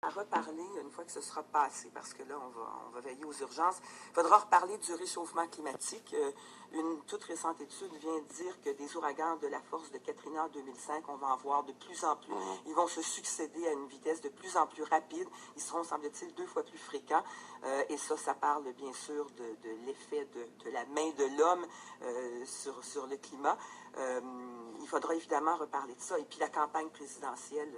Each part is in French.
à reparler une fois que ce sera passé, parce que là, on va veiller aux urgences. Il faudra reparler du réchauffement climatique. Une toute récente étude vient dire que des ouragans de la force de Katrina en 2005, on va en voir de plus en plus. Ils vont se succéder à une vitesse de plus en plus rapide. Ils seront, semble-t-il, 2 fois plus fréquents. Et ça parle bien sûr de l'effet de la main de l'homme sur le climat. Il faudra évidemment reparler de ça. Et puis la campagne présidentielle,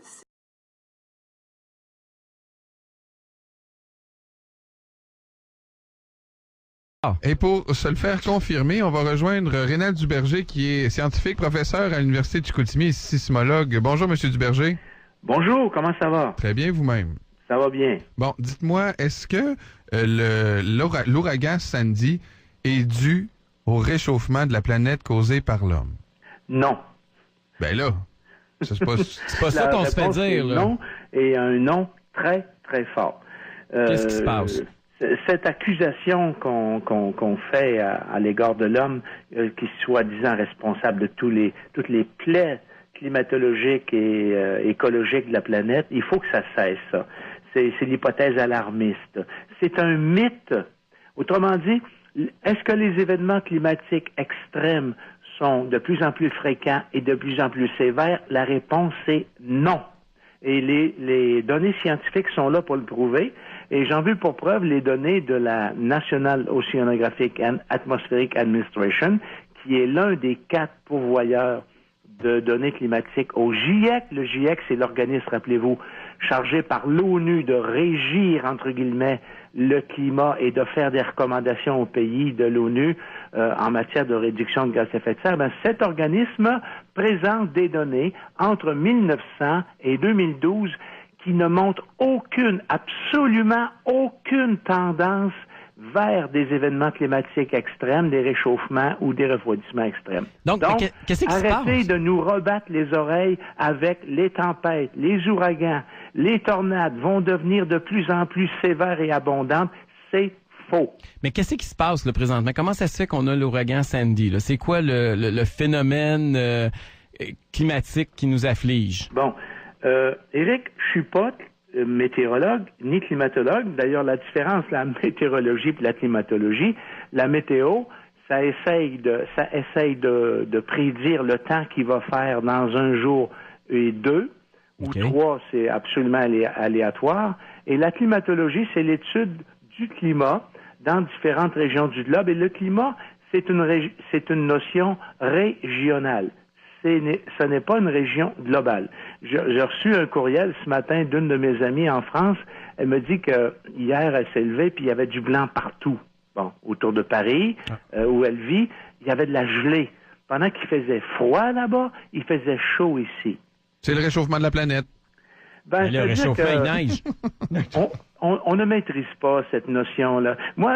Et pour se le faire confirmer, on va rejoindre Rénal Duberger, qui est scientifique, professeur à l'Université de Chicoutimi et sismologue. Bonjour, Monsieur Duberger. Bonjour, comment ça va? Très bien, vous-même. Ça va bien. Bon, dites-moi, est-ce que l'ouragan Sandy est dû au réchauffement de la planète causé par l'homme? Non. Ben là, c'est pas ça qu'on se fait dire. Là. Non, et un non très, très fort. Qu'est-ce qui se passe? Cette accusation qu'on fait à l'égard de l'homme, qui soit disant responsable de toutes les plaies climatologiques et écologiques de la planète, il faut que ça cesse, ça. C'est l'hypothèse alarmiste. C'est un mythe. Autrement dit, est-ce que les événements climatiques extrêmes sont de plus en plus fréquents et de plus en plus sévères? La réponse est non. Et les données scientifiques sont là pour le prouver. Et j'en veux pour preuve les données de la National Oceanographic and Atmospheric Administration, qui est l'un des 4 pourvoyeurs de données climatiques au GIEC. Le GIEC, c'est l'organisme, rappelez-vous, chargé par l'ONU de régir, entre guillemets, le climat et de faire des recommandations aux pays de l'ONU en matière de réduction de gaz à effet de serre. Cet organisme présente des données entre 1900 et 2012 qui ne montrent absolument aucune tendance vers des événements climatiques extrêmes, des réchauffements ou des refroidissements extrêmes. Donc qu'est-ce qui se passe? Arrêtez de nous rebattre les oreilles avec les tempêtes, les ouragans, les tornades vont devenir de plus en plus sévères et abondantes. C'est faux. Mais qu'est-ce qui se passe là, présentement? Comment ça se fait qu'on a l'ouragan Sandy? Là? C'est quoi le phénomène climatique qui nous afflige? Bon, Éric, je suis pas météorologue ni climatologue. D'ailleurs, la différence, la météorologie et la climatologie, la météo, ça essaye de prédire le temps qu'il va faire dans un jour et 2, okay. Ou 3, c'est absolument aléatoire. Et la climatologie, c'est l'étude du climat dans différentes régions du globe. Et le climat, c'est une notion régionale. Ce n'est pas une région globale. J'ai reçu un courriel ce matin d'une de mes amies en France. Elle me dit que hier, elle s'est levée puis il y avait du blanc partout. Bon, autour de Paris, où elle vit, il y avait de la gelée. Pendant qu'il faisait froid là-bas, il faisait chaud ici. C'est le réchauffement de la planète. Ben, le réchauffement, il neige. On ne maîtrise pas cette notion-là. Moi,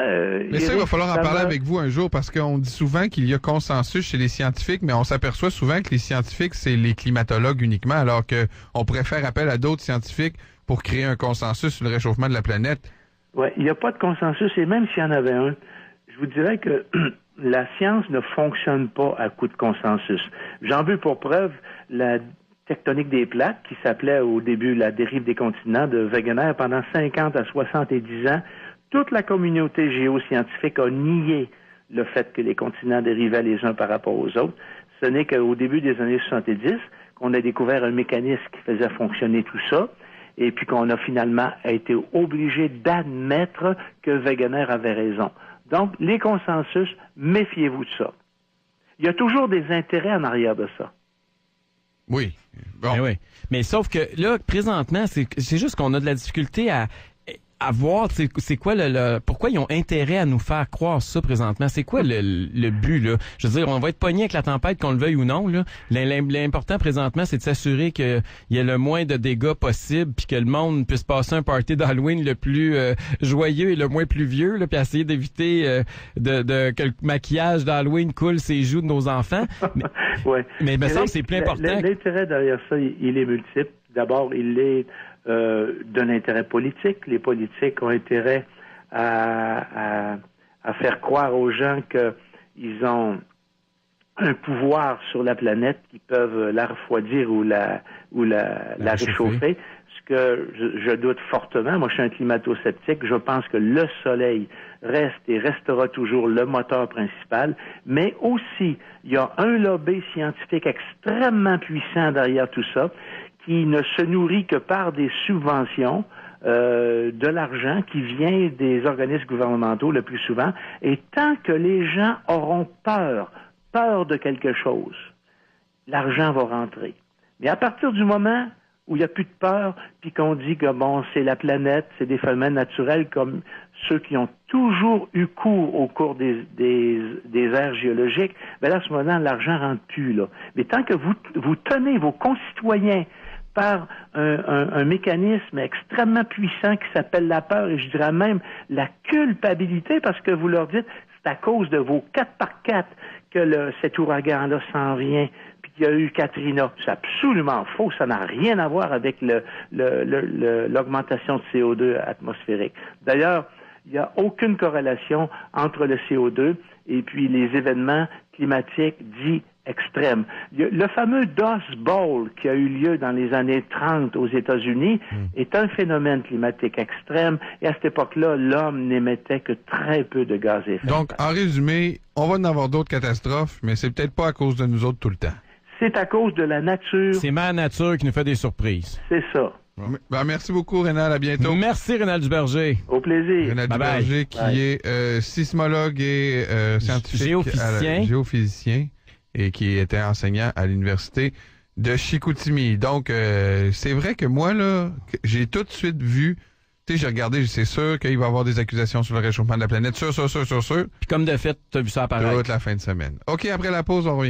mais ça, il va falloir en parler avec vous un jour, parce qu'on dit souvent qu'il y a consensus chez les scientifiques, mais on s'aperçoit souvent que les scientifiques, c'est les climatologues uniquement, alors qu'on pourrait faire appel à d'autres scientifiques pour créer un consensus sur le réchauffement de la planète. Oui, il n'y a pas de consensus, et même s'il y en avait un, je vous dirais que la science ne fonctionne pas à coup de consensus. J'en veux pour preuve la tectonique des plaques, qui s'appelait au début la dérive des continents de Wegener. Pendant 50 à 70 ans, toute la communauté géoscientifique a nié le fait que les continents dérivaient les uns par rapport aux autres. Ce n'est qu'au début des années 70 qu'on a découvert un mécanisme qui faisait fonctionner tout ça, et puis qu'on a finalement été obligé d'admettre que Wegener avait raison. Donc, les consensus, méfiez-vous de ça. Il y a toujours des intérêts en arrière de ça. Oui. Bon. Ben oui. Mais sauf que là, présentement, c'est juste qu'on a de la difficulté à voir c'est quoi pourquoi ils ont intérêt à nous faire croire ça présentement. C'est quoi le but, là? Je veux dire, on va être pogné avec la tempête, qu'on le veuille ou non, là. L'important présentement, c'est de s'assurer qu'il y ait le moins de dégâts possible, puis que le monde puisse passer un party d'Halloween le plus joyeux et le moins pluvieux, là, puis essayer d'éviter que le maquillage d'Halloween coule ses joues de nos enfants. Ouais. Mais il me semble que c'est plus important. L'intérêt derrière ça, il est multiple. D'abord, il est d'un intérêt politique. Les politiques ont intérêt à faire croire aux gens qu'ils ont un pouvoir sur la planète, qui peuvent la refroidir ou la réchauffer. ce que je doute fortement, moi je suis un climato-sceptique, je pense que le soleil reste et restera toujours le moteur principal, mais aussi, il y a un lobby scientifique extrêmement puissant derrière tout ça, qui ne se nourrit que par des subventions, de l'argent qui vient des organismes gouvernementaux le plus souvent, et tant que les gens auront peur de quelque chose, l'argent va rentrer. Mais à partir du moment où il n'y a plus de peur, puis qu'on dit que bon, c'est la planète, c'est des phénomènes naturels comme ceux qui ont toujours eu cours au cours des ères géologiques, ben là, à ce moment-là, l'argent rentre plus, là. Mais tant que vous tenez vos concitoyens par un mécanisme extrêmement puissant qui s'appelle la peur, et je dirais même la culpabilité, parce que vous leur dites, c'est à cause de vos 4x4 que cet ouragan-là s'en vient, puis qu'il y a eu Katrina. C'est absolument faux, ça n'a rien à voir avec l'augmentation de CO2 atmosphérique. D'ailleurs, il n'y a aucune corrélation entre le CO2 et puis les événements climatiques dits extrêmes. Le fameux Dust Bowl qui a eu lieu dans les années 30 aux États-Unis est un phénomène climatique extrême, et à cette époque-là, l'homme n'émettait que très peu de gaz à effet de serre. Donc, en résumé, on va en avoir d'autres catastrophes, mais c'est peut-être pas à cause de nous autres tout le temps. C'est à cause de la nature. C'est ma nature qui nous fait des surprises. C'est ça. Ben, merci beaucoup, Rénal. À bientôt. Merci, Rénal Duberger. Au plaisir. Rénal Bye-bye. Duberger, qui est sismologue et scientifique. Géophysicien. Et qui était enseignant à l'université de Chicoutimi. Donc, c'est vrai que moi, là, j'ai tout de suite vu, tu sais, j'ai regardé, c'est sûr qu'il va y avoir des accusations sur le réchauffement de la planète. Sûr. Puis comme de fait, tu as vu ça apparaître. Toute la fin de semaine. OK, après la pause, on revient.